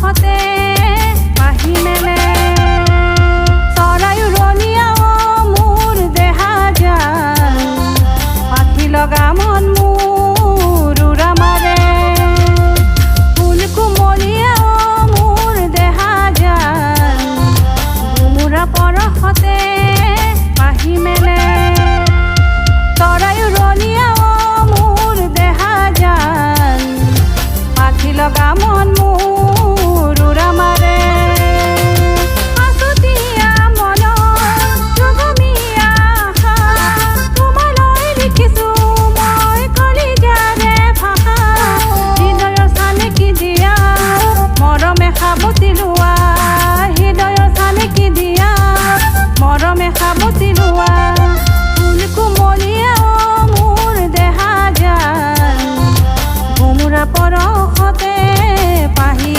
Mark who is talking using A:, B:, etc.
A: পৰশতে পাহি মেলে চৰায়ো ৰলিয়াও মোৰ দেহা যান পাখি লগা মন মোৰ উৰা মাৰে ফুল কুমলীয়াও মোৰ দেহা যান গুমুৰা পৰশতে পাহি মেলে চৰায়ো ৰলিয়াও মোৰ দেহা যান পাখি লগা মন মোৰ উৰা মাৰে আছুতীয়া মনৰ জুগুমীয়া আশা তোমালৈ লিখিছোঁ মই কলিজাৰে ভাষা হৃদয়ৰ চানেকি দিয়া মৰমে সাৱটি লোৱা হৃদয়ৰ চানেকি দিয়া মৰমে সাৱটি লোৱা ফুল কুমলীয়াও মোৰ দেহা যান গুমুৰা পৰশতে পাহি